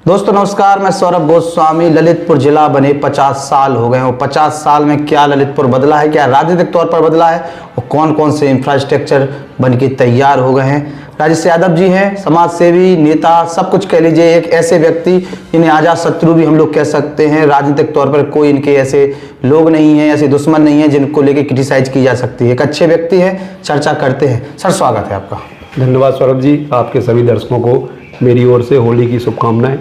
दोस्तों नमस्कार, मैं सौरभ गोस्वामी। ललितपुर जिला बने 50 साल हो गए हैं और 50 साल में क्या ललितपुर बदला है, क्या राजनीतिक तौर पर बदला है और कौन कौन से इंफ्रास्ट्रक्चर बन के तैयार हो गए हैं। राजेश यादव जी हैं, समाज सेवी, नेता, सब कुछ कह लीजिए। एक ऐसे व्यक्ति जिन्हें आजाद शत्रु भी हम लोग कह सकते हैं। राजनीतिक तौर पर कोई इनके ऐसे लोग नहीं हैं, ऐसे दुश्मन नहीं हैं जिनको लेकर क्रिटिसाइज की जा सकती है। एक अच्छे व्यक्ति हैं, चर्चा करते हैं। सर स्वागत है आपका। धन्यवाद सौरभ जी, आपके सभी दर्शकों को मेरी ओर से होली की शुभकामनाएं।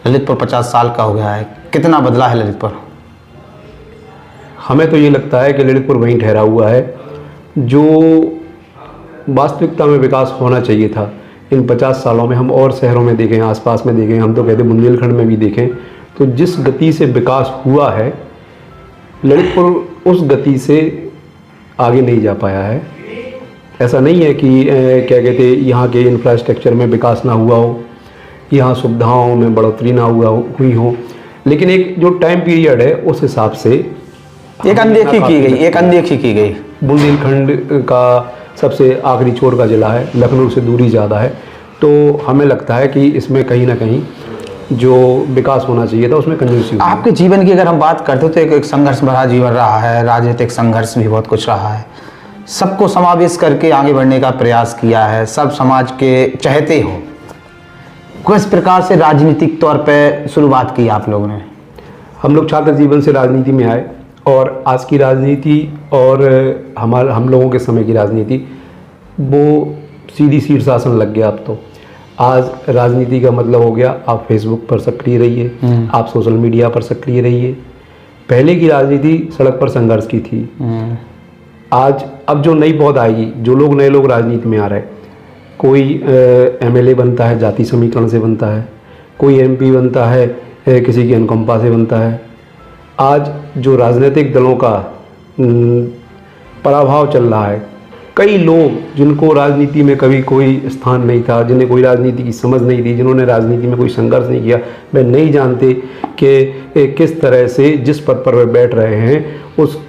ललितपुर 50 साल का हो गया है, कितना बदला है ललितपुर? हमें तो ये लगता है कि ललितपुर वहीं ठहरा हुआ है जो वास्तविकता में विकास होना चाहिए था। इन 50 सालों में हम और शहरों में देखें, आसपास में देखें, हम तो कहते बुंदेलखंड में भी देखें, तो जिस गति से विकास हुआ है ललितपुर उस गति से आगे नहीं जा पाया है। ऐसा नहीं है कि क्या कहते यहाँ के इंफ्रास्ट्रक्चर में विकास ना हुआ हो, यहाँ सुविधाओं में बढ़ोतरी ना हुई हो, लेकिन एक जो टाइम पीरियड है उस हिसाब से एक अनदेखी की गई। बुंदेलखंड का सबसे आखिरी छोर का जिला है, लखनऊ से दूरी ज़्यादा है, तो हमें लगता है कि इसमें कहीं ना कहीं जो विकास होना चाहिए था उसमें कंजूसी। आपके जीवन की अगर हम बात करते तो एक संघर्ष भरा जीवन रहा है, राजनीतिक संघर्ष भी बहुत कुछ रहा है, सबको समावेश करके आगे बढ़ने का प्रयास किया है, सब समाज के चहेते हो। किस प्रकार से राजनीतिक तौर पे शुरुआत की आप लोगों ने? हम लोग छात्र जीवन से राजनीति में आए और आज की राजनीति और हम लोगों के समय की राजनीति वो सीधी शीर्षासन लग गया। अब तो आज राजनीति का मतलब हो गया आप फेसबुक पर सक्रिय रहिए, आप सोशल मीडिया पर सक्रिय रहिए। पहले की राजनीति सड़क पर संघर्ष की थी। आज अब जो नई पौध आएगी, जो लोग नए लोग राजनीति में आ रहे हैं, कोई एमएलए बनता है जाति समीकरण से बनता है, कोई एमपी बनता है किसी के अनुकंपा से बनता है। आज जो राजनीतिक दलों का पराभव चल रहा है, कई लोग जिनको राजनीति में कभी कोई स्थान नहीं था, जिन्हें कोई राजनीति की समझ नहीं थी, जिन्होंने राजनीति में कोई संघर्ष नहीं किया, वे नहीं जानते कि किस तरह से जिस पद पर वे बैठ रहे हैं उस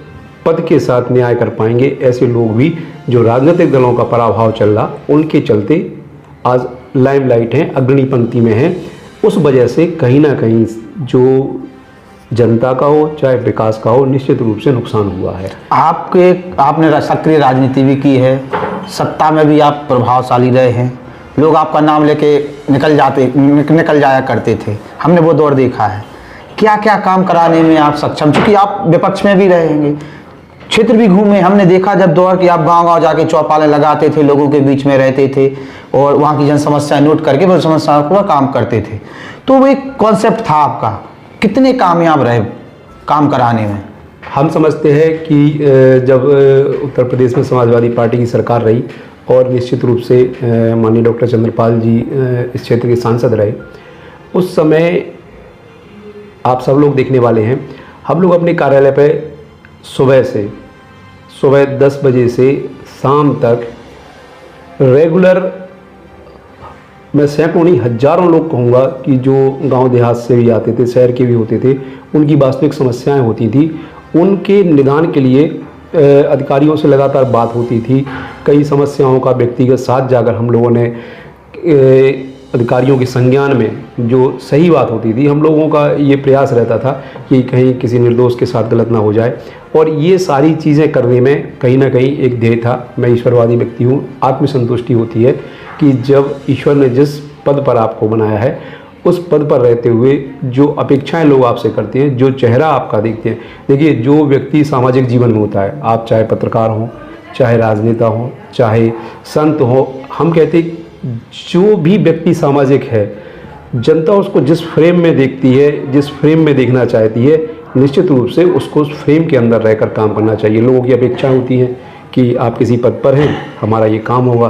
पद के साथ न्याय कर पाएंगे। ऐसे लोग भी जो राजनीतिक दलों का पराभव चल रहा, उनके चलते आज लाइमलाइट हैं, अग्रणी पंक्ति में हैं। उस वजह से कहीं ना कहीं जो जनता का हो चाहे विकास का हो, निश्चित रूप से नुकसान हुआ है। आपने सक्रिय राजनीति भी की है, सत्ता में भी आप प्रभावशाली रहे हैं, लोग आपका नाम लेके निकल जाया करते थे, हमने वो दौर देखा है। क्या क्या काम कराने में आप सक्षम, चूँकि आप विपक्ष में भी रहेंगे, क्षेत्र भी घूमे, हमने देखा जब दौर कि आप गांव-गांव जाके चौपालें लगाते थे, लोगों के बीच में रहते थे और वहाँ की जन समस्याएं नोट करके वो समस्याओं को काम करते थे। तो वो एक कॉन्सेप्ट था आपका, कितने कामयाब रहे काम कराने में? हम समझते हैं कि जब उत्तर प्रदेश में समाजवादी पार्टी की सरकार रही और निश्चित रूप से माननीय डॉक्टर चंद्रपाल जी इस क्षेत्र के सांसद रहे, उस समय आप सब लोग देखने वाले हैं, हम लोग अपने कार्यालय पे सुबह 10 बजे से शाम तक रेगुलर, मैं सैकड़ों नहीं हजारों लोग कहूँगा कि जो गांव देहात से भी आते थे, शहर के भी होते थे, उनकी वास्तविक समस्याएं होती थी, उनके निदान के लिए अधिकारियों से लगातार बात होती थी। कई समस्याओं का व्यक्तिगत साथ जाकर हम लोगों ने अधिकारियों के संज्ञान में जो सही बात होती थी, हम लोगों का ये प्रयास रहता था कि कहीं किसी निर्दोष के साथ गलत ना हो जाए। और ये सारी चीज़ें करने में कहीं ना कहीं एक ध्येय था। मैं ईश्वरवादी व्यक्ति हूँ, आत्मसंतुष्टि होती है कि जब ईश्वर ने जिस पद पर आपको बनाया है उस पद पर रहते हुए जो अपेक्षाएं लोग आपसे करते हैं, जो चेहरा आपका देखते हैं। देखिए, जो व्यक्ति सामाजिक जीवन में होता है, आप चाहे पत्रकार हों, चाहे राजनेता हों, चाहे संत हों, हम कहते हैं जो भी व्यक्ति सामाजिक है, जनता उसको जिस फ्रेम में देखती है, जिस फ्रेम में देखना चाहती है, निश्चित रूप से उसको उस फ्रेम के अंदर रहकर काम करना चाहिए। लोगों की अपेक्षा होती है कि आप किसी पद पर हैं, हमारा ये काम होगा।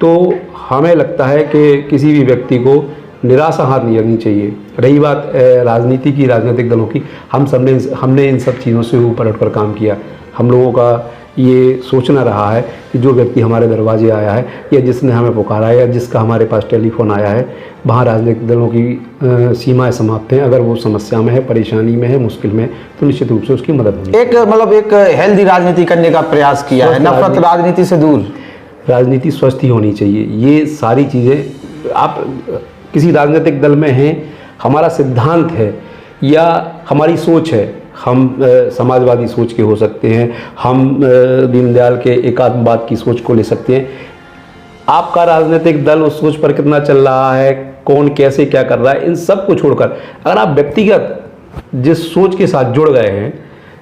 तो हमें लगता है कि किसी भी व्यक्ति को निराशा हाथ नहीं लगनी चाहिए। रही बात राजनीति की, राजनीतिक दलों की, हमने इन सब चीज़ों से ऊपर उठकर काम किया। हम लोगों का ये सोचना रहा है कि जो व्यक्ति हमारे दरवाजे आया है या जिसने हमें पुकारा है या जिसका हमारे पास टेलीफोन आया है, वहाँ राजनीतिक दलों की सीमाएं समाप्त हैं। अगर वो समस्या में है, परेशानी में है, मुश्किल में है, तो निश्चित रूप से उसकी मदद होगी। एक हेल्दी राजनीति करने का प्रयास किया है, नफरत राजनीति से दूर। राजनीति स्वस्थ ही होनी चाहिए। ये सारी चीज़ें आप किसी राजनीतिक दल में हैं, हमारा सिद्धांत है या हमारी सोच है, हम समाजवादी सोच के हो सकते हैं, हम दीनदयाल के एकात्मवाद की सोच को ले सकते हैं। आपका राजनीतिक दल उस सोच पर कितना चल रहा है, कौन कैसे क्या कर रहा है, इन सब को छोड़कर अगर आप व्यक्तिगत जिस सोच के साथ जुड़ गए हैं,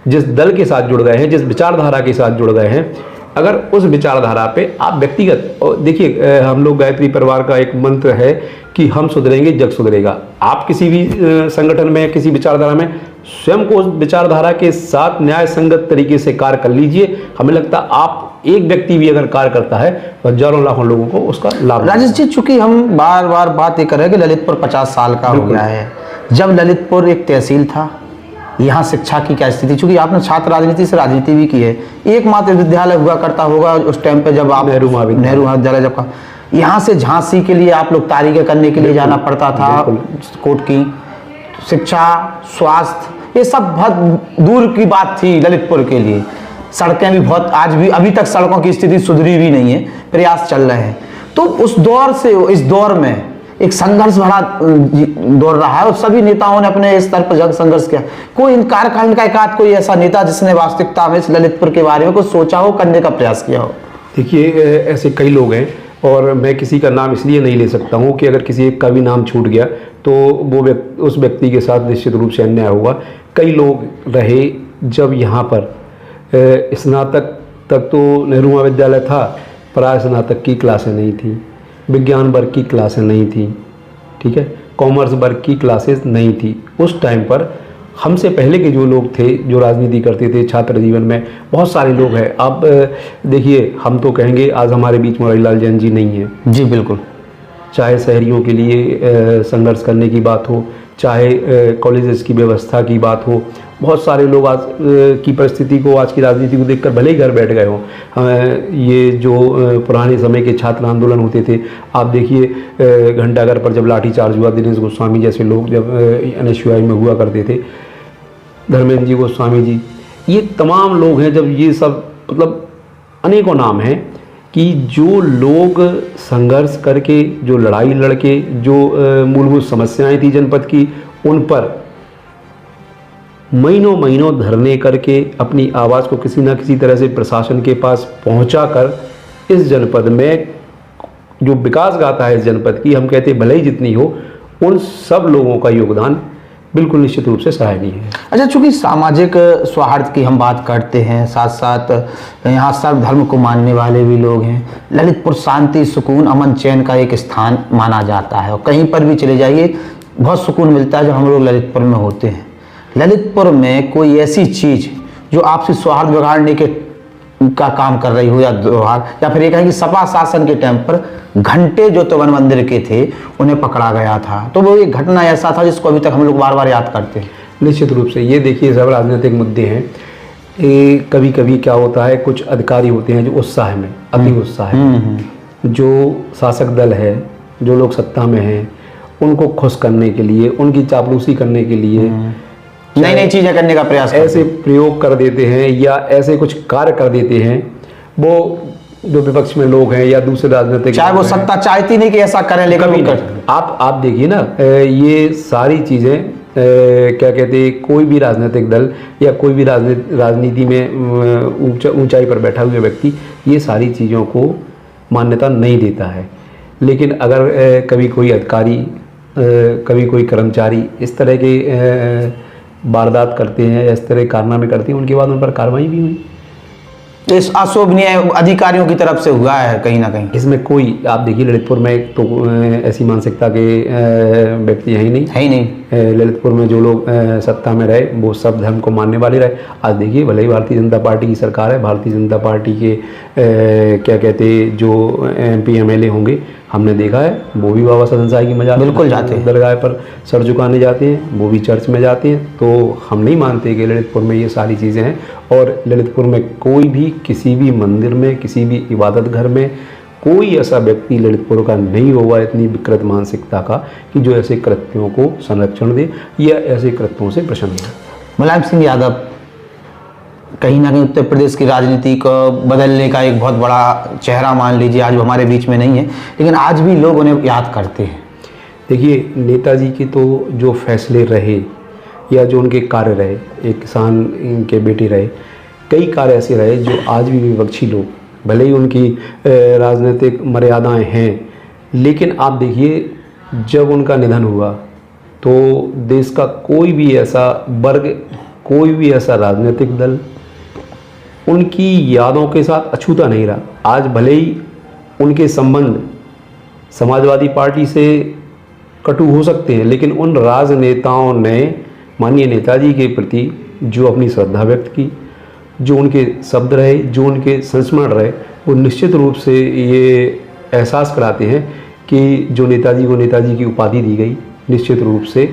जिस दल के साथ जुड़ गए हैं, जिस विचारधारा के साथ जुड़ गए हैं, अगर उस विचारधारा पे आप व्यक्तिगत, और देखिए हम लोग गायत्री परिवार का एक मंत्र है कि हम सुधरेंगे जग सुधरेगा। आप किसी भी संगठन में, किसी विचारधारा में स्वयं को उस विचारधारा के साथ न्याय संगत तरीके से कार्य कर लीजिए। हमें लगता है आप एक व्यक्ति भी अगर कार्य करता है तो हजारों लाखों लोगों को उसका लाभ। राजेश जी, चूंकि हम बार बार बात ये कर रहे हैं कि ललितपुर 50 साल का हो गया है। जब ललितपुर एक तहसील था, यहाँ शिक्षा की क्या स्थिति, चूंकि आपने छात्र राजनीति से राजनीति भी की है, एकमात्र विद्यालय हुआ करता होगा उस टाइम पे जब आप नेहरू महाविद्यालय जब का, यहाँ से झांसी के लिए आप लोग तारीखें करने के लिए जाना पड़ता था, कोर्ट की शिक्षा, स्वास्थ्य, ये सब बहुत दूर की बात थी ललितपुर के लिए। सड़कें भी बहुत, आज भी अभी तक सड़कों की स्थिति सुधरी भी नहीं है, प्रयास चल रहे हैं। तो उस दौर से इस दौर में एक संघर्ष भरा दौर रहा है और सभी नेताओं ने अपने स्तर पर जंग संघर्ष किया। कोई इनकार का इनका एकाध कोई ऐसा नेता जिसने वास्तविकता में इस ललितपुर के बारे में कुछ सोचा हो, करने का प्रयास किया हो? देखिए ऐसे कई लोग हैं और मैं किसी का नाम इसलिए नहीं ले सकता हूँ कि अगर किसी एक का भी नाम छूट गया तो वो उस व्यक्ति के साथ निश्चित रूप से अन्याय हुआ। कई लोग रहे जब यहाँ पर स्नातक तक तो नेहरू महाविद्यालय था, पर स्नातक की क्लासें नहीं थी, विज्ञान वर्ग की क्लासें नहीं थी, ठीक है, कॉमर्स वर्ग की क्लासेस नहीं थी। उस टाइम पर हमसे पहले के जो लोग थे, जो राजनीति करते थे छात्र जीवन में, बहुत सारे लोग हैं। अब देखिए, हम तो कहेंगे आज हमारे बीच मुरारी लाल जैन जी नहीं है। जी बिल्कुल। चाहे शहरियों के लिए संघर्ष करने की बात हो, चाहे कॉलेजेस की व्यवस्था की बात हो, बहुत सारे लोग आज की परिस्थिति को, आज की राजनीति को देखकर भले ही घर बैठ गए हों। ये जो पुराने समय के छात्र आंदोलन होते थे, आप देखिए घंटाघर पर जब लाठीचार्ज हुआ, दिनेश गोस्वामी जैसे लोग जब NSUI में हुआ करते थे, धर्मेंद्र जी गोस्वामी जी, ये तमाम लोग हैं। जब ये सब मतलब अनेकों नाम हैं कि जो लोग संघर्ष करके, जो लड़ाई लड़के, जो मूलभूत समस्याएं थी जनपद की, उन पर महीनों महीनों धरने करके अपनी आवाज़ को किसी न किसी तरह से प्रशासन के पास पहुंचाकर इस जनपद में जो विकास गाथा है इस जनपद की, हम कहते भले ही जितनी हो, उन सब लोगों का योगदान बिल्कुल निश्चित रूप से सराहनीय है। अच्छा, चूंकि सामाजिक सौहार्द की हम बात करते हैं, साथ साथ यहाँ सब धर्म को मानने वाले भी लोग हैं, ललितपुर शांति, सुकून, अमन चैन का एक स्थान माना जाता है और कहीं पर भी चले जाइए बहुत सुकून मिलता है जब हम लोग ललितपुर में होते हैं। ललितपुर में कोई ऐसी चीज़ जो आपसी सौहार्द बिगाड़ने के का काम कर रही हो, या व्यवहार, या फिर ये कहें कि सपा शासन के टाइम पर घंटे जो तो वन मंदिर के थे उन्हें पकड़ा गया था, तो वो एक घटना ऐसा था जिसको अभी तक हम लोग बार बार याद करते हैं। निश्चित रूप से ये देखिए सब राजनीतिक मुद्दे हैं। कभी कभी क्या होता है, कुछ अधिकारी होते हैं जो उत्साह में, अति उत्साह में, जो शासक दल है, जो लोग सत्ता में हैं, उनको खुश करने के लिए, उनकी चापलूसी करने के लिए नई नई चीजें करने का प्रयास ऐसे प्रयोग कर देते हैं या ऐसे कुछ कार्य कर देते हैं। वो जो विपक्ष में लोग हैं या दूसरे राजनीतिक, चाहे वो सत्ता चाहती नहीं कि ऐसा करें, लेकिन कभी नहीं। आप देखिए ना, ये सारी चीज़ें क्या कहते हैं, कोई भी राजनीतिक दल या कोई भी राजनीति में ऊंचाई पर बैठा हुआ व्यक्ति ये सारी चीज़ों को मान्यता नहीं देता है। लेकिन अगर कभी कोई अधिकारी, कभी कोई कर्मचारी इस तरह के वारदात करते हैं, इस तरह कारनामे करते हैं, उनके बाद उन पर कार्रवाई भी हुई। इस अशोभनीय अधिकारियों की तरफ से हुआ है कहीं ना कहीं। इसमें कोई, आप देखिए ललितपुर में तो ऐसी मानसिकता के व्यक्ति है ही नहीं। ललितपुर में जो लोग सत्ता में रहे वो सब धर्म को मानने वाले रहे। आज देखिए भले ही भारतीय जनता पार्टी की सरकार है, भारतीय जनता पार्टी के क्या कहते जो MP MLA होंगे, हमने देखा है वो भी बाबा सदन साई की मजाक बिल्कुल जाते हैं, दरगाह पर सर झुकाने जाते हैं, वो भी चर्च में जाते हैं। तो हम नहीं मानते कि ललितपुर में ये सारी चीज़ें हैं। और ललितपुर में कोई भी किसी भी मंदिर में, किसी भी इबादत घर में कोई ऐसा व्यक्ति ललितपुर का नहीं होगा इतनी विकृत मानसिकता का कि जो ऐसे कृत्यों को संरक्षण दे या ऐसे कृत्यों से प्रसन्न हो। मुलायम सिंह यादव कहीं ना कहीं उत्तर प्रदेश की राजनीति को बदलने का एक बहुत बड़ा चेहरा मान लीजिए, आज वो हमारे बीच में नहीं है, लेकिन आज भी लोग उन्हें याद करते हैं। देखिए, नेताजी के तो जो फैसले रहे या जो उनके कार्य रहे, एक किसान के बेटे रहे, कई कार्य ऐसे रहे जो आज भी विपक्षी लोग, भले ही उनकी राजनीतिक मर्यादाएं हैं, लेकिन आप देखिए जब उनका निधन हुआ तो देश का कोई भी ऐसा वर्ग, कोई भी ऐसा राजनीतिक दल उनकी यादों के साथ अछूता नहीं रहा। आज भले ही उनके संबंध समाजवादी पार्टी से कटु हो सकते हैं, लेकिन उन राजनेताओं ने माननीय नेताजी के प्रति जो अपनी श्रद्धा व्यक्त की, जो उनके शब्द रहे, जो उनके संस्मरण रहे, वो निश्चित रूप से ये एहसास कराते हैं कि जो नेताजी को नेताजी की उपाधि दी गई निश्चित रूप से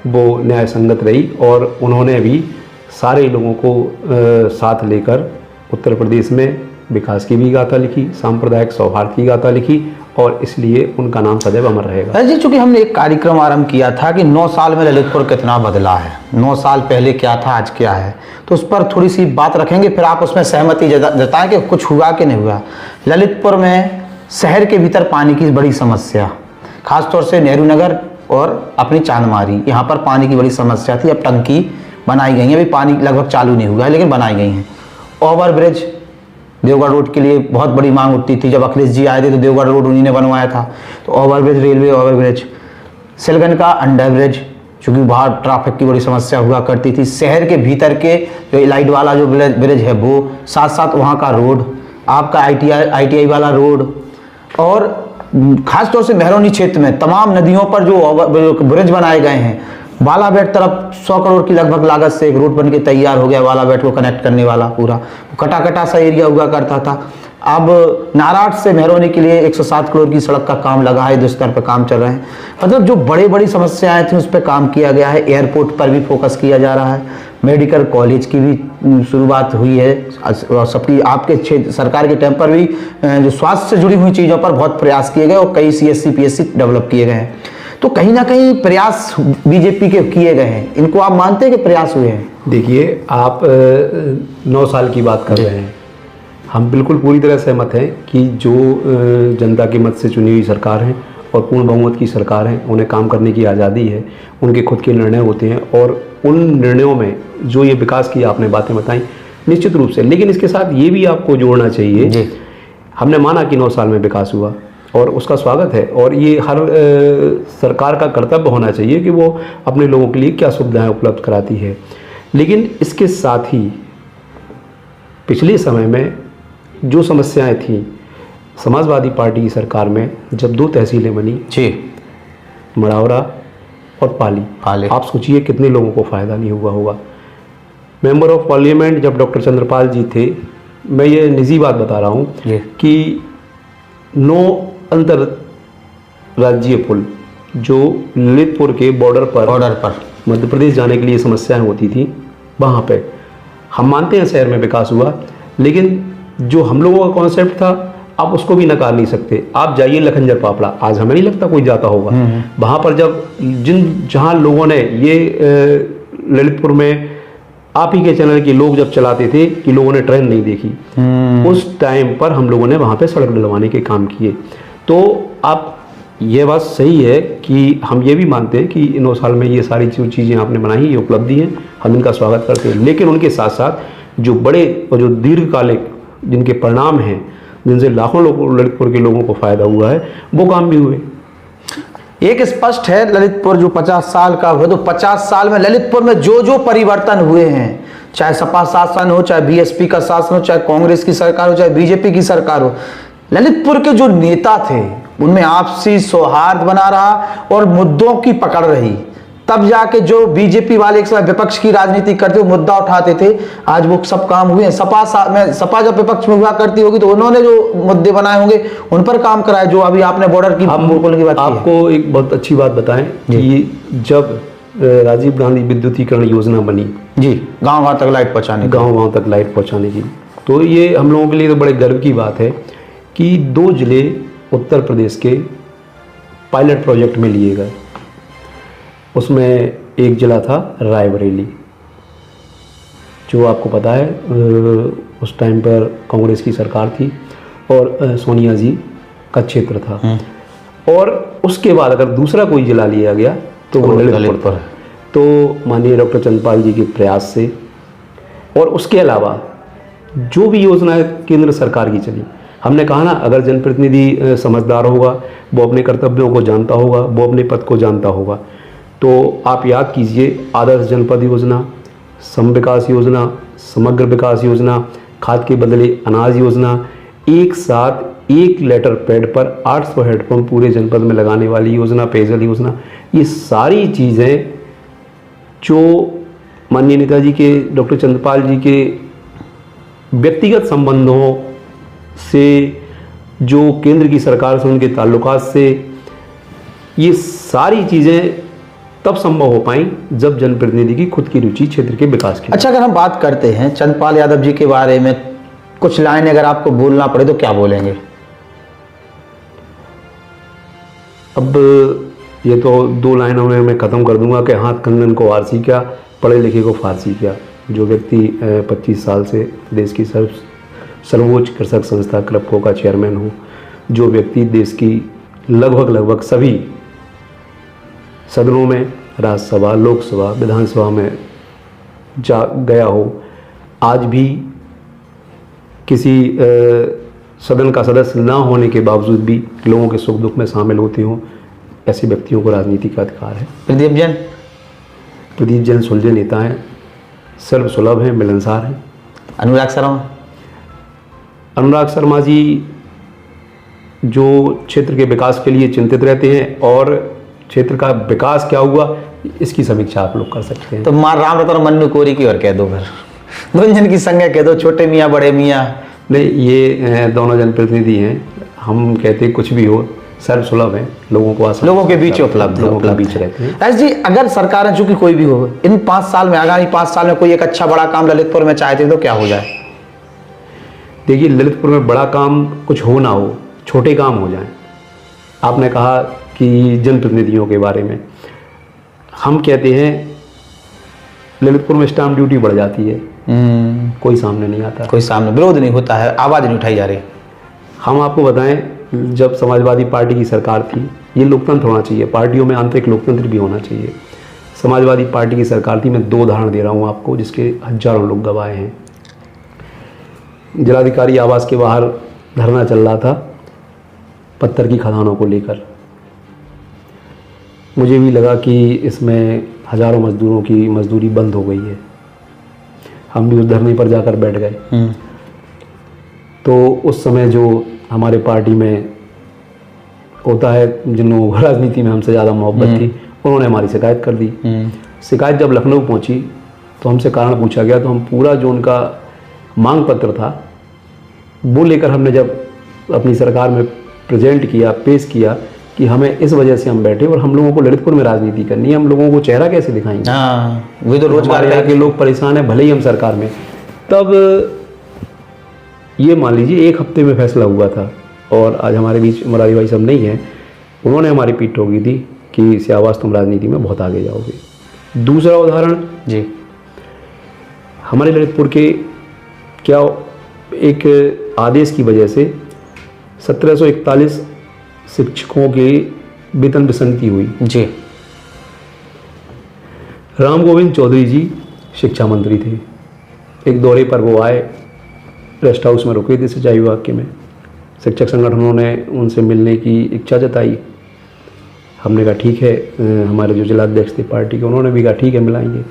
वो न्याय संगत रही और उन्होंने भी सारे लोगों को साथ लेकर उत्तर प्रदेश में विकास की भी गाथा लिखी, सांप्रदायिक सौहार्द की गाथा लिखी और इसलिए उनका नाम सदैव अमर रहेगा। जी, चूंकि हमने एक कार्यक्रम आरंभ किया था कि 9 साल में ललितपुर कितना बदला है, 9 साल पहले क्या था आज क्या है, तो उस पर थोड़ी सी बात रखेंगे, फिर आप उसमें सहमति जताएं कि कुछ हुआ कि नहीं हुआ। ललितपुर में शहर के भीतर पानी की बड़ी समस्या, खासतौर से नेहरू नगर और अपनी चांदमारी, यहाँ पर पानी की बड़ी समस्या थी। अब टंकी बनाई गई है, अभी पानी लगभग चालू नहीं हुआ है लेकिन बनाई गई हैं। ओवर ब्रिज देवगढ़ रोड के लिए बहुत बड़ी मांग उठती थी, जब अखिलेश जी आए थे तो देवगढ़ रोड उन्हीं ने बनवाया था, तो over bridge, railway over bridge, सिलगन का अंडर ब्रिज, चूँकि बाहर ट्रैफिक की बड़ी समस्या हुआ करती थी। शहर के भीतर के जो लाइट वाला जो ब्रिज है वो, साथ साथ वहाँ का रोड, आपका ITI वाला रोड, और खास तौर से मेहरौनी क्षेत्र में तमाम नदियों पर जो ब्रिज बनाए गए हैं। बालाबेट तरफ 100 करोड़ की लगभग लागत से एक रोड बन के तैयार हो गया, बालाबेट को कनेक्ट करने वाला, पूरा कटा कटा सा एरिया हुआ करता था। अब नाराज से मेहरौनी के लिए 107 करोड़ की सड़क का काम लगा है, युद्धस्तर पर काम चल रहे हैं। मतलब जो बड़ी बड़ी समस्याएं थी उस पर काम किया गया है। एयरपोर्ट पर भी फोकस किया जा रहा है, मेडिकल कॉलेज की भी शुरुआत हुई है, और सबकी आपके क्षेत्र सरकार के टाइम पर भी जो स्वास्थ्य से जुड़ी हुई चीज़ों पर बहुत प्रयास किए गए और कई CSC PSC डेवलप किए गए हैं। तो कहीं ना कहीं प्रयास बीजेपी के किए गए हैं, इनको आप मानते हैं कि प्रयास हुए हैं? देखिए, आप 9 साल की बात कर रहे हैं, हम बिल्कुल पूरी तरह सहमत हैं कि जो जनता के मत से चुनी हुई सरकार है और पूर्ण बहुमत की सरकार है, उन्हें काम करने की आज़ादी है, उनके खुद के निर्णय होते हैं और उन निर्णयों में जो ये विकास की आपने बातें बताई निश्चित रूप से, लेकिन इसके साथ ये भी आपको जोड़ना चाहिए, हमने माना कि 9 साल में विकास हुआ और उसका स्वागत है और ये हर सरकार का कर्तव्य होना चाहिए कि वो अपने लोगों के लिए क्या सुविधाएं उपलब्ध कराती है। लेकिन इसके साथ ही पिछले समय में जो समस्याएं थीं समाजवादी पार्टी की सरकार में, जब 2 तहसीलें बनी, मढ़ौरा और पाली, आप सोचिए कितने लोगों को फ़ायदा नहीं हुआ होगा। मेंबर ऑफ पार्लियामेंट जब डॉक्टर चंद्रपाल जी थे, मैं ये निजी बात बता रहा हूँ कि 9 अंतर राज्यीय पुल जो ललितपुर के बॉर्डर पर मध्य प्रदेश जाने के लिए समस्याएं होती थी, वहाँ पे हम मानते हैं शहर में विकास हुआ, लेकिन जो हम लोगों का कॉन्सेप्ट था आप उसको भी नकार नहीं सकते। आप जाइए लखनजर पापड़ा, आज हमें नहीं लगता कोई जाता होगा वहाँ पर, जब जहाँ लोगों ने ये ललितपुर में आप ही के चैनल के लोग जब चलाते थे कि लोगों ने ट्रेन नहीं देखी, उस टाइम पर हम लोगों ने वहाँ पे सड़क डलवाने के काम किए। तो आप ये बात सही है कि हम ये भी मानते हैं कि 9 साल में ये सारी जो चीज़ें आपने बनाई ये उपलब्धि हैं, हम इनका स्वागत करते हैं, लेकिन उनके साथ साथ जो बड़े और जो दीर्घकालिक जिनके परिणाम हैं, जिनसे लाखों लोगों ललितपुर के लोगों को फ़ायदा हुआ है, वो काम भी हुए। एक स्पष्ट है, ललितपुर जो 50 साल का हुआ, तो 50 साल में ललितपुर में जो जो परिवर्तन हुए हैं, चाहे सपा शासन हो, चाहे BSP का शासन हो, चाहे कांग्रेस की सरकार हो, चाहे बीजेपी की सरकार हो, ललितपुर के जो नेता थे उनमें आपसी सौहार्द बना रहा और मुद्दों की पकड़ रही। तब जाके जो बीजेपी वाले एक समय विपक्ष की राजनीति करते हुए मुद्दा उठाते थे, आज वो सब काम हुए हैं। सपा जब विपक्ष में हुआ करती होगी तो उन्होंने जो मुद्दे बनाए होंगे उन पर काम कराए, जो अभी आपने बॉर्डर की बोलने की बात की। आपको एक बहुत अच्छी बात बताएं कि जब राजीव गांधी विद्युतीकरण योजना बनी, जी, गाँव तक लाइट पहुँचाने की, तो ये हम लोगों के लिए तो बड़े गर्व की बात है कि 2 जिले उत्तर प्रदेश के पायलट प्रोजेक्ट में लिए गए। उसमें एक जिला था रायबरेली, जो आपको पता है उस टाइम पर कांग्रेस की सरकार थी और सोनिया जी का क्षेत्र था। और उसके बाद अगर दूसरा कोई जिला लिया गया तो वो ललितपुर है। तो माननीय डॉक्टर चंद्रपाल जी के प्रयास से और उसके अलावा जो भी योजना केंद्र सरकार की चली, हमने कहा ना, अगर जनप्रतिनिधि समझदार होगा, वो अपने कर्तव्यों को जानता होगा, वो अपने पद को जानता होगा, तो आप याद कीजिए आदर्श जनपद योजना, सम विकास योजना, समग्र विकास योजना, खाद के बदले अनाज योजना, एक साथ एक लेटर पैड पर 800 हेडपम्प पूरे जनपद में लगाने वाली योजना, पेयजल योजना, ये सारी चीज़ें जो माननीय नेताजी के, डॉक्टर चंद्रपाल जी के व्यक्तिगत संबंधों से, जो केंद्र की सरकार से उनके ताल्लुकात से, ये सारी चीज़ें तब संभव हो पाई जब जनप्रतिनिधि की खुद की रुचि क्षेत्र के विकास की। अच्छा, अगर हम बात करते हैं चंद्रपाल यादव जी के बारे में, कुछ लाइन अगर आपको बोलना पड़े तो क्या बोलेंगे? अब ये तो 2 लाइनों में मैं ख़त्म कर दूंगा कि हाथ कंगन को आरसी क्या, पढ़े लिखे को फारसी क्या। जो व्यक्ति 25 साल से देश की सर्वोच्च कृषक संस्था क्लबको का चेयरमैन हूँ, जो व्यक्ति देश की लगभग सभी सदनों में, राज्यसभा, लोकसभा, विधानसभा में जा गया हो, आज भी किसी सदन का सदस्य ना होने के बावजूद भी लोगों के सुख दुख में शामिल होते हों, ऐसे व्यक्तियों को राजनीति का अधिकार है। प्रदीप जैन सुलझे नेता हैं, सर्वसुलभ हैं, मिलनसार हैं। अनुराग शर्मा जी जो क्षेत्र के विकास के लिए चिंतित रहते हैं, और क्षेत्र का विकास क्या हुआ इसकी समीक्षा आप लोग कर सकते हैं। तो मार राम रतन मन्नू कोरी की और कह दो, फिर दोनों जन की संज्ञा कह दो, छोटे मियाँ बड़े मियाँ। नहीं, ये दोनों जनप्रतिनिधि हैं, हम कहते कुछ भी हो, सर्वसुलभ हैं, लोगों को लोगों के बीच उपलब्ध रहते हैं। ऐसे जी, अगर सरकारें चूंकि कोई भी हो, इन 5 साल में, आगामी 5 साल में कोई एक अच्छा बड़ा काम ललितपुर में चाहते तो क्या हो जाए? देखिए, ललितपुर में बड़ा काम कुछ हो ना हो, छोटे काम हो जाएं। आपने कहा कि जनप्रतिनिधियों के बारे में, हम कहते हैं ललितपुर में स्टाम्प ड्यूटी बढ़ जाती है, कोई सामने नहीं आता, कोई सामने विरोध नहीं होता है, आवाज़ नहीं उठाई जा रही। हम आपको बताएं, जब समाजवादी पार्टी की सरकार थी, ये लोकतंत्र होना चाहिए, पार्टियों में आंतरिक लोकतंत्र भी होना चाहिए। समाजवादी पार्टी की सरकार थी, मैं 2 उदाहरण दे रहा हूँ आपको जिसके हजारों लोग गवाए हैं। जिलाधिकारी आवास के बाहर धरना चल रहा था पत्थर की खदानों को लेकर। मुझे भी लगा कि इसमें हजारों मजदूरों की मजदूरी बंद हो गई है। हम भी उस धरने पर जाकर बैठ गए। तो उस समय जो हमारे पार्टी में होता है, जिन्होंने राजनीति में हमसे ज़्यादा मोहब्बत थी, उन्होंने हमारी शिकायत कर दी। शिकायत जब लखनऊ पहुंची तो हमसे कारण पूछा गया, तो हम पूरा जो उनका मांग पत्र था वो लेकर हमने जब अपनी सरकार में प्रेजेंट किया, पेश किया कि हमें इस वजह से हम बैठे और हम लोगों को ललितपुर में राजनीति करनी है, हम लोगों को चेहरा कैसे दिखाएंगे। वे तो रोजगार के लोग परेशान हैं, भले ही हम सरकार में। तब ये मान लीजिए 1 हफ्ते में फैसला हुआ था, और आज हमारे बीच मुरारी भाई सब नहीं हैं, उन्होंने हमारी पीठ ठोकी थी कि सियावास तुम राजनीति में बहुत आगे जाओगे। दूसरा उदाहरण जी, हमारे ललितपुर के क्या एक आदेश की वजह से 1741 शिक्षकों के वेतन विसंगति हुई जी। राम गोविंद चौधरी जी शिक्षा मंत्री थे, एक दौरे पर वो आए, रेस्ट हाउस में रुके थे सिंचाई विभाग के में। शिक्षक संगठनों ने उनसे मिलने की इच्छा जताई। हमने कहा ठीक है, हमारे जो जिलाध्यक्ष थे पार्टी के, उन्होंने भी कहा ठीक है मिलाएंगे।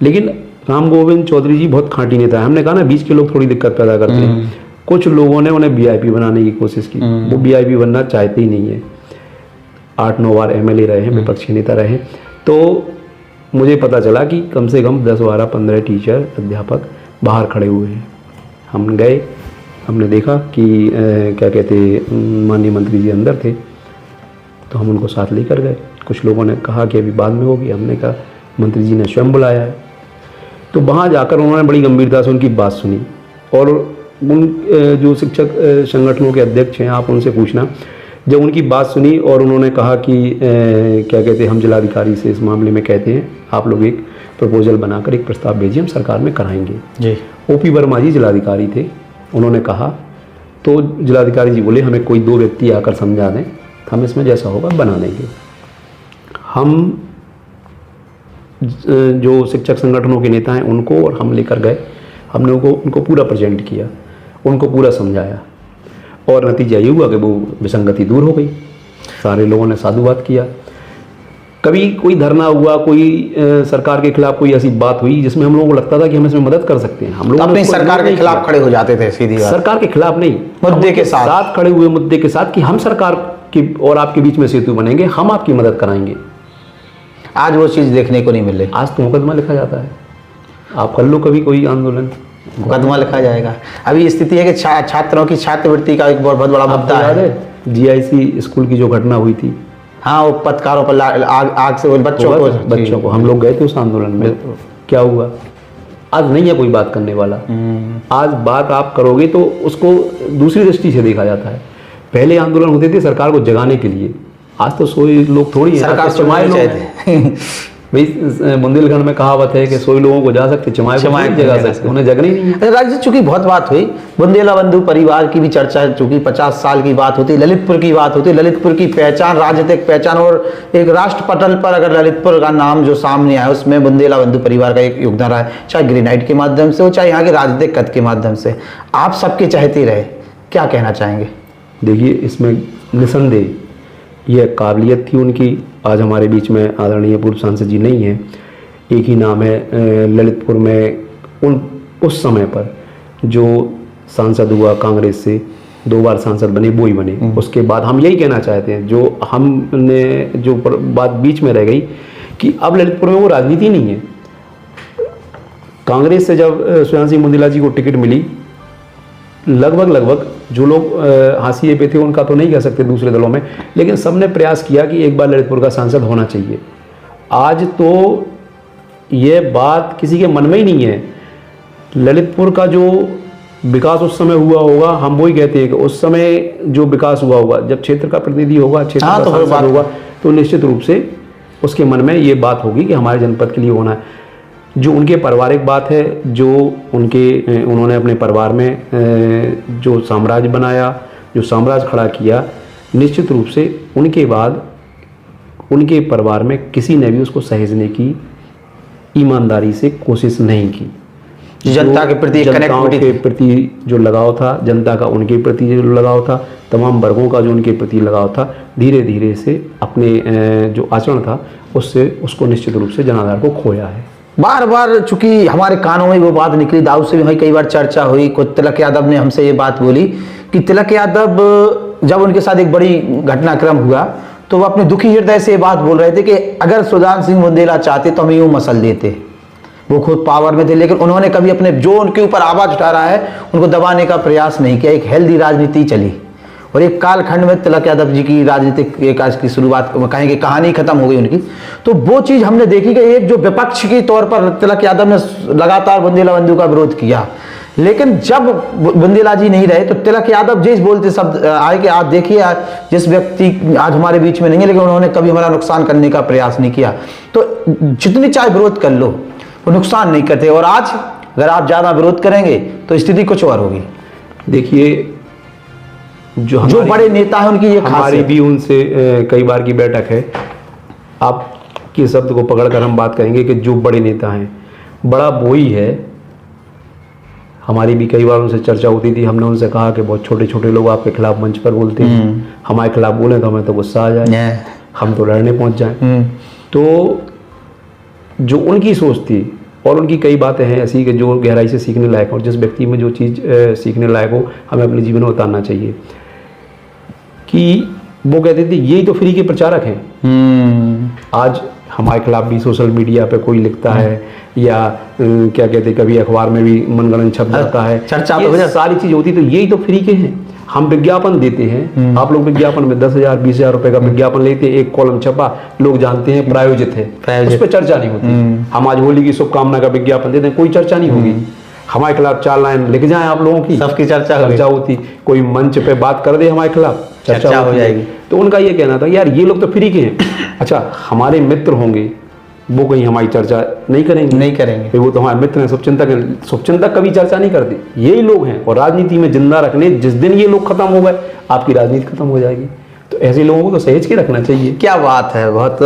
लेकिन राम गोविंद चौधरी जी बहुत खांटी नेता है। हमने कहा ना, बीच के लोग थोड़ी दिक्कत पैदा करते हैं। कुछ लोगों ने उन्हें वीआईपी बनाने की कोशिश की, वो वीआईपी बनना चाहते ही नहीं है। 8-9 बार एमएलए रहे हैं, विपक्षी नेता रहे। तो मुझे पता चला कि कम से कम 10, 12, 15 टीचर, अध्यापक बाहर खड़े हुए हैं। हम गए, हमने देखा कि क्या कहते, माननीय मंत्री जी अंदर थे, तो हम उनको साथ लेकर गए। कुछ लोगों ने कहा कि अभी बाद में होगी, हमने कहा मंत्री जी ने स्वयं बुलाया है। तो वहाँ जाकर उन्होंने बड़ी गंभीरता से उनकी बात सुनी, और उन जो शिक्षक संगठनों के अध्यक्ष हैं, आप उनसे पूछना, जब उनकी बात सुनी और उन्होंने कहा कि क्या कहते, हम जिलाधिकारी से इस मामले में कहते हैं आप लोग एक प्रपोजल बनाकर एक प्रस्ताव भेजिए, हम सरकार में कराएंगे जी। ओपी वर्मा जी जिलाधिकारी थे, उन्होंने कहा, तो जिलाधिकारी जी बोले हमें कोई 2 व्यक्ति आकर समझा दें, हम इसमें जैसा होगा बना देंगे। हम जो शिक्षक संगठनों के नेता हैं उनको और हम लेकर गए, हमने उनको पूरा प्रेजेंट किया, उनको पूरा समझाया और नतीजा ये हुआ कि वो विसंगति दूर हो गई। सारे लोगों ने साधुवाद किया। कभी कोई धरना हुआ, कोई सरकार के खिलाफ कोई ऐसी बात हुई जिसमें हम लोगों को लगता था कि हम इसमें मदद कर सकते हैं, हम लोग अपनी सरकार के खिलाफ खड़े हो जाते थे, सीधी बात। सरकार के खिलाफ नहीं, मुद्दे के साथ खड़े हुए, मुद्दे के साथ कि हम सरकार की और आपके बीच में सेतु बनेंगे, हम आपकी मदद कराएंगे। आज वो चीज़ देखने को नहीं मिल रही। आज तो मुकदमा लिखा जाता है। आप कर लो कभी कोई आंदोलन, मुकदमा लिखा जाएगा। अभी स्थिति है कि छात्रों की छात्रवृत्ति का एक बहुत बड़ा मुद्दा है। GIC स्कूल की जो घटना हुई थी, हाँ, वो पत्रकारों पर आग से वो बच्चों को हम लोग गए थे उस आंदोलन में, क्या हुआ? आज नहीं है कोई बात करने वाला। आज बात आप करोगे तो उसको दूसरी दृष्टि से देखा जाता है। पहले आंदोलन होते थे सरकार को जगाने के लिए, आज तो सोए लोग थोड़ी है, सरकार चमाए लोग भाई बुंदेलखंड में कहावत है कि सोए लोगों को जा सकते, चमाए जगा सकते, उन्हें जगने ही नहीं है। राज्य चूंकि बहुत बात हुई, बुंदेला बंधु परिवार की भी चर्चा, चूंकि 50 साल की बात होती, ललितपुर की बात होती, ललितपुर की पहचान, राजनीतिक पहचान, और एक राष्ट्र पटल पर अगर ललितपुर का नाम जो सामने आया उसमें बुंदेला बंधु परिवार का एक योगदान रहा है, चाहे ग्रेनाइट के माध्यम से हो, चाहे यहाँ के राजनीतिक कद के माध्यम से। आप सबके चहेते रहे, क्या कहना चाहेंगे? देखिए, इसमें निसंदेह यह काबिलियत थी उनकी। आज हमारे बीच में आदरणीय पूर्व सांसद जी नहीं है। एक ही नाम है, ललितपुर में उस समय पर जो सांसद हुआ कांग्रेस से, 2 बार सांसद बने, वो ही बने। उसके बाद हम यही कहना चाहते हैं, जो हमने जो बात बीच में रह गई कि अब ललितपुर में वो राजनीति नहीं है। कांग्रेस से जब सुजान सिंह मुंदेला जी को टिकट मिली, लगभग जो लोग हाशिए पे थे उनका तो नहीं कह सकते दूसरे दलों में, लेकिन सबने प्रयास किया कि एक बार ललितपुर का सांसद होना चाहिए। आज तो ये बात किसी के मन में ही नहीं है। ललितपुर का जो विकास उस समय हुआ होगा, हम वही कहते हैं कि उस समय जो विकास हुआ होगा, जब क्षेत्र का प्रतिनिधि होगा, क्षेत्र का सांसद होगा, तो निश्चित रूप से उसके मन में ये बात होगी कि हमारे जनपद के लिए होना है। जो उनके पारिवारिक बात है, जो उन्होंने अपने परिवार में जो साम्राज्य बनाया, जो साम्राज्य खड़ा किया, निश्चित रूप से उनके बाद उनके परिवार में किसी ने भी उसको सहेजने की ईमानदारी से कोशिश नहीं की। जनता के प्रति, जनताओं के प्रति जो लगाव था, जनता का उनके प्रति जो लगाव था, तमाम वर्गों का जो उनके प्रति लगाव था, धीरे धीरे से अपने जो आचरण था उससे उसको निश्चित रूप से जनाधार को खोया है। बार बार चूंकि हमारे कानों में वो बात निकली, दाऊद से भी हमारी कई बार चर्चा हुई, कुछ तिलक यादव ने हमसे ये बात बोली कि तिलक यादव जब उनके साथ एक बड़ी घटनाक्रम हुआ तो वो अपने दुखी हृदय से ये बात बोल रहे थे कि अगर सुजान सिंह मुंदेला चाहते तो हमें यूँ मसल देते। वो खुद पावर में थे, लेकिन उन्होंने कभी अपने जो उनके ऊपर आवाज़ उठा रहा है उनको दबाने का प्रयास नहीं किया। एक हेल्दी राजनीति चली और एक कालखंड में तिलक यादव जी की राजनीतिक विकास की शुरुआत कहेंगे, कहानी खत्म हो गई उनकी। तो वो चीज़ हमने देखी कि एक जो विपक्ष के तौर पर तिलक यादव ने लगातार बुंदेला बंधु का विरोध किया, लेकिन जब बुंदेला जी नहीं रहे तो तिलक यादव जिस बोलते शब्द आए कि आप देखिए जिस व्यक्ति आज हमारे बीच में नहीं है, लेकिन उन्होंने कभी हमारा नुकसान करने का प्रयास नहीं किया। तो जितनी चाहे विरोध कर लो, वो नुकसान नहीं करते। और आज अगर आप ज़्यादा विरोध करेंगे तो स्थिति कुछ और होगी। देखिए, जो बड़े नेता हैं उनकी ये हमारी भी उनसे कई बार की बैठक है। आपके शब्द को पकड़कर हम बात करेंगे कि जो बड़े नेता हैं, बड़ा वो ही है। हमारी भी कई बार उनसे चर्चा होती थी। हमने उनसे कहा कि बहुत छोटे छोटे लोग आपके खिलाफ मंच पर बोलते हैं, हमारे खिलाफ बोले तो हमें तो गुस्सा आ जाए, हम तो लड़ने पहुंच जाए। तो जो उनकी सोच थी और उनकी कई बातें हैं ऐसी कि जो गहराई से सीखने लायक हो, और जिस व्यक्ति में जो चीज़ सीखने लायक हो हमें अपने जीवन में उतारना चाहिए। कि वो कहते थे यही तो फ्री के प्रचारक हैं। आज हमारे खिलाफ भी सोशल मीडिया पे कोई लिखता है या क्या कहते, कभी अखबार में भी मनगढ़ंत छप जाता है, चर्चा तो सारी चीज़ होती, तो यही तो फ्री के हैं। हम विज्ञापन देते हैं, आप लोग विज्ञापन में 10,000 20,000 रुपए का विज्ञापन लेते हैं, एक कॉलम छपा, लोग जानते हैं प्रायोजित है, उस पर चर्चा नहीं होती। हम आज होली की शुभकामना का विज्ञापन देते हैं, कोई चर्चा नहीं होगी। हमारे खिलाफ 4 लाइन लिख जाए आप लोगों की, सबकी चर्चा होती। कोई मंच पे बात कर दे हमारे खिलाफ, चर्चा हो जाएगी। तो उनका ये कहना था यार ये लोग तो फ्री के हैं। अच्छा, हमारे मित्र होंगे वो कहीं हमारी चर्चा नहीं करेंगे, वो तो हमारे मित्र हैं, शुभचिंतक कभी चर्चा नहीं करते। यही लोग हैं, और राजनीति में जिंदा रखने जिस दिन ये लोग खत्म हो गए आपकी राजनीति खत्म हो जाएगी। तो ऐसे लोगों को तो सहेज के रखना चाहिए। क्या बात है। बहुत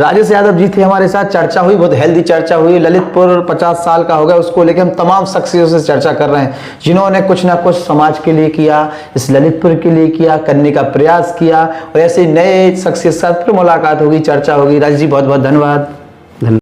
राजेश यादव जी थे हमारे साथ, चर्चा हुई, बहुत हेल्दी चर्चा हुई। ललितपुर 50 साल का हो गया, उसको लेकर हम तमाम शख्सियतों से चर्चा कर रहे हैं जिन्होंने कुछ ना कुछ समाज के लिए किया, इस ललितपुर के लिए किया, करने का प्रयास किया। और ऐसे नए शख्सियत से फिर मुलाकात होगी, चर्चा होगी। राजेश जी बहुत बहुत धन्यवाद।